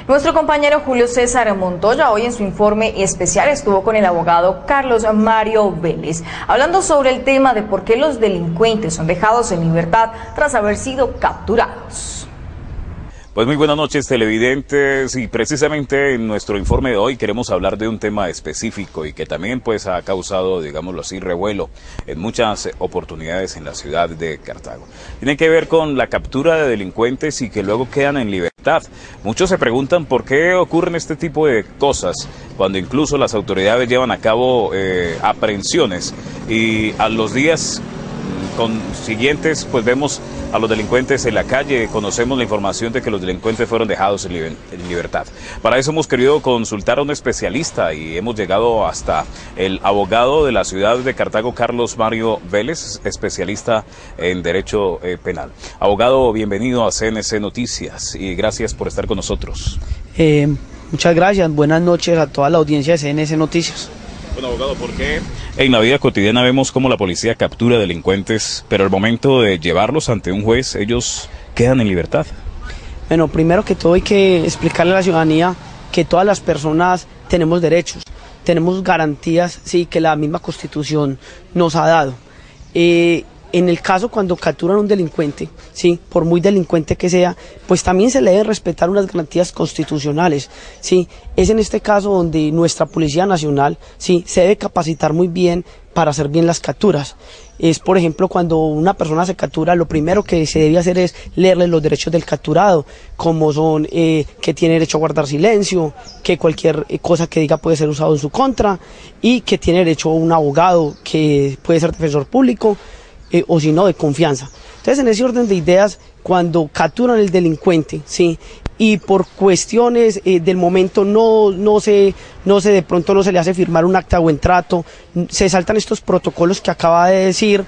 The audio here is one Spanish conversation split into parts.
Nuestro compañero Julio César Montoya hoy en su informe especial estuvo con el abogado Carlos Mario Vélez, hablando sobre el tema de por qué los delincuentes son dejados en libertad tras haber sido capturados. Pues muy buenas noches, televidentes, y precisamente en nuestro informe de hoy queremos hablar de un tema específico y que también pues ha causado, digámoslo así, revuelo en muchas oportunidades en la ciudad de Cartago. Tiene que ver con la captura de delincuentes y que luego quedan en libertad. Muchos se preguntan por qué ocurren este tipo de cosas cuando incluso las autoridades llevan a cabo aprehensiones y a los días consiguientes pues vemos a los delincuentes en la calle, conocemos la información de que los delincuentes fueron dejados en libertad. Para eso hemos querido consultar a un especialista y hemos llegado hasta el abogado de la ciudad de Cartago, Carlos Mario Vélez, especialista en Derecho Penal. Abogado, bienvenido a CNC Noticias y gracias por estar con nosotros. Muchas gracias, buenas noches a toda la audiencia de CNC Noticias. Bueno, abogado, ¿por qué en la vida cotidiana vemos cómo la policía captura delincuentes, pero al momento de llevarlos ante un juez, ellos quedan en libertad? Bueno, primero que todo hay que explicarle a la ciudadanía que todas las personas tenemos derechos, tenemos garantías, sí, que la misma Constitución nos ha dado. En el caso cuando capturan a un delincuente, sí, por muy delincuente que sea, pues también se le deben respetar unas garantías constitucionales, sí. Es en este caso donde nuestra Policía Nacional, sí, se debe capacitar muy bien para hacer bien las capturas. Es, por ejemplo, cuando una persona se captura, lo primero que se debe hacer es leerle los derechos del capturado, como son que tiene derecho a guardar silencio, que cualquier cosa que diga puede ser usado en su contra, y que tiene derecho a un abogado que puede ser defensor público, o si no, de confianza. Entonces, en ese orden de ideas, cuando capturan al delincuente, sí, y por cuestiones del momento de pronto no se le hace firmar un acta de buen trato, se saltan estos protocolos que acaba de decir,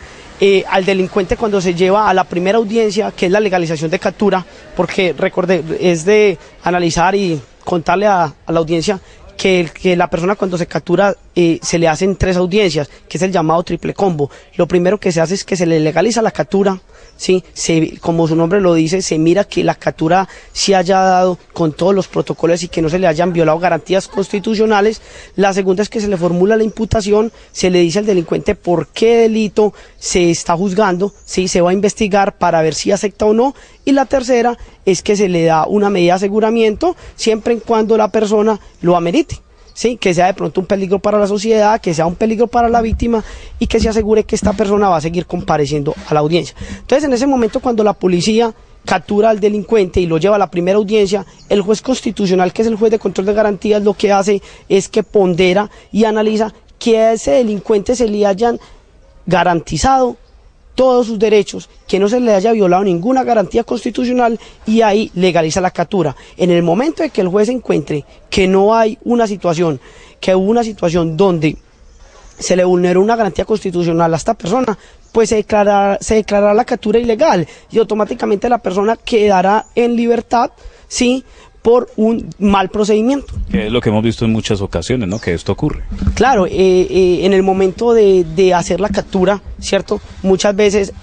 al delincuente cuando se lleva a la primera audiencia, que es la legalización de captura, porque recordé, es de analizar y contarle a la audiencia que la persona cuando se captura se le hacen 3 audiencias, que es el llamado triple combo. Lo primero que se hace es que se le legaliza la captura, ¿sí? Como su nombre lo dice, se mira que la captura se haya dado con todos los protocolos y que no se le hayan violado garantías constitucionales. La segunda es que se le formula la imputación, se le dice al delincuente por qué delito se está juzgando, ¿sí? Se va a investigar para ver si acepta o no. Y la tercera es que se le da una medida de aseguramiento siempre y cuando la persona lo amerite, ¿sí? Que sea de pronto un peligro para la sociedad, que sea un peligro para la víctima y que se asegure que esta persona va a seguir compareciendo a la audiencia. Entonces, en ese momento, cuando la policía captura al delincuente y lo lleva a la primera audiencia, el juez constitucional, que es el juez de control de garantías, lo que hace es que pondera y analiza que a ese delincuente se le hayan garantizado todos sus derechos, que no se le haya violado ninguna garantía constitucional y ahí legaliza la captura. En el momento de que el juez encuentre que no hay una situación, que hubo una situación donde se le vulneró una garantía constitucional a esta persona, pues se declarará la captura ilegal y automáticamente la persona quedará en libertad, ¿sí?, por un mal procedimiento. Que es lo que hemos visto en muchas ocasiones, ¿no? Que esto ocurre. Claro, en el momento de hacer la captura, ¿cierto? Muchas veces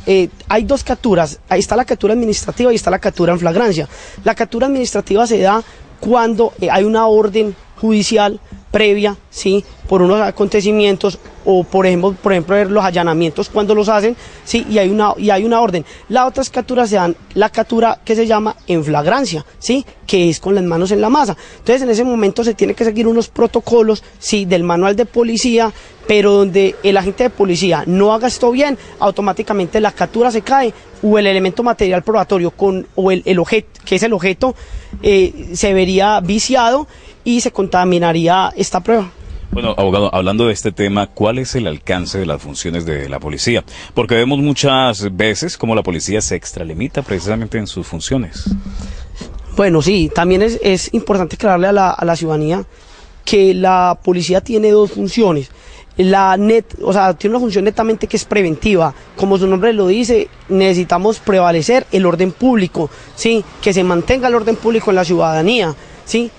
hay 2 capturas, ahí está la captura administrativa y está la captura en flagrancia. La captura administrativa se da cuando hay una orden judicial previa, ¿sí?, por unos acontecimientos o por ejemplo los allanamientos cuando los hacen, ¿sí?, y hay una orden. Las otras capturas se dan la captura que se llama en flagrancia, ¿sí?, que es con las manos en la masa. Entonces, en ese momento se tiene que seguir unos protocolos, ¿sí?, del manual de policía, pero donde el agente de policía no haga esto bien, automáticamente la captura se cae o el elemento material probatorio o el objeto, que es el objeto, se vería viciado y se contaminaría esta prueba. Bueno, abogado, hablando de este tema, ¿cuál es el alcance de las funciones de la policía? Porque vemos muchas veces cómo la policía se extralimita precisamente en sus funciones. Bueno, sí, también es importante aclararle a la ciudadanía que la policía tiene 2 funciones. Tiene una función netamente que es preventiva. Como su nombre lo dice, necesitamos prevalecer el orden público, ¿sí?, que se mantenga el orden público en la ciudadanía, ¿sí?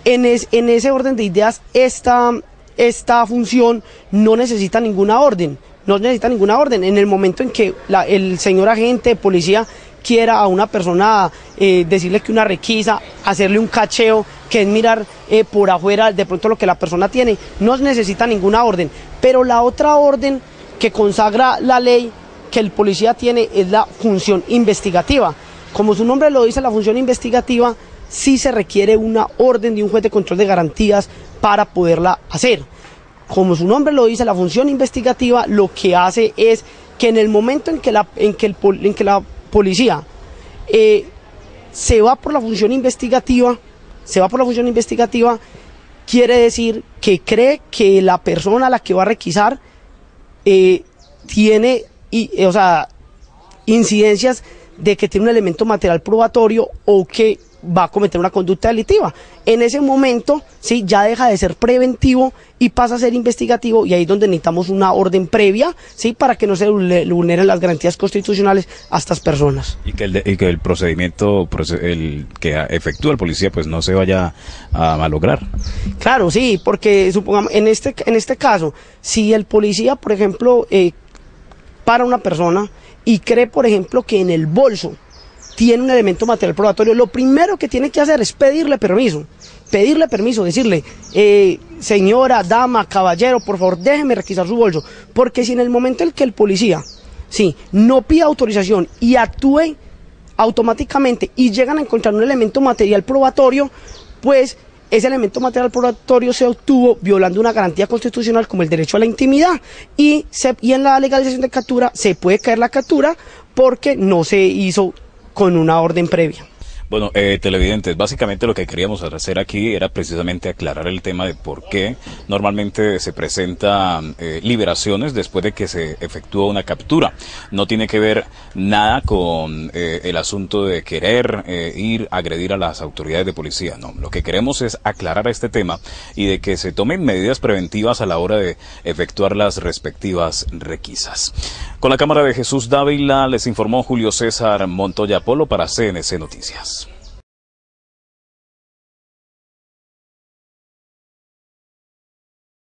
En ese orden de ideas, esta función no necesita ninguna orden. En el momento en que el señor agente de policía quiera a una persona decirle que una requisa, hacerle un cacheo, que es mirar por afuera de pronto lo que la persona tiene, no necesita ninguna orden. Pero la otra orden que consagra la ley que el policía tiene es la función investigativa. Como su nombre lo dice, la función investigativa sí se requiere una orden de un juez de control de garantías para poderla hacer. Como su nombre lo dice, la función investigativa lo que hace es que en el momento en que la policía se va por la función investigativa, quiere decir que cree que la persona a la que va a requisar tiene incidencias de que tiene un elemento material probatorio o que va a cometer una conducta delictiva. En ese momento, sí, ya deja de ser preventivo y pasa a ser investigativo, y ahí es donde necesitamos una orden previa, sí, para que no se vulneren las garantías constitucionales a estas personas. Y que el procedimiento que efectúa el policía pues no se vaya a malograr. Claro, sí, porque supongamos, en este caso, si el policía, por ejemplo, para una persona y cree, por ejemplo, que en el bolso tiene un elemento material probatorio, lo primero que tiene que hacer es pedirle permiso, decirle, señora, dama, caballero, por favor, déjeme requisar su bolso, porque si en el momento en que el policía, sí, no pida autorización y actúe automáticamente y llegan a encontrar un elemento material probatorio, pues ese elemento material probatorio se obtuvo violando una garantía constitucional como el derecho a la intimidad, y en la legalización de captura se puede caer la captura porque no se hizo con una orden previa. Bueno, televidentes, básicamente lo que queríamos hacer aquí era precisamente aclarar el tema de por qué normalmente se presentan liberaciones después de que se efectúa una captura. No tiene que ver nada con el asunto de querer ir a agredir a las autoridades de policía. No, lo que queremos es aclarar este tema y de que se tomen medidas preventivas a la hora de efectuar las respectivas requisas. Con la cámara de Jesús Dávila les informó Julio César Montoya Polo para CNC Noticias.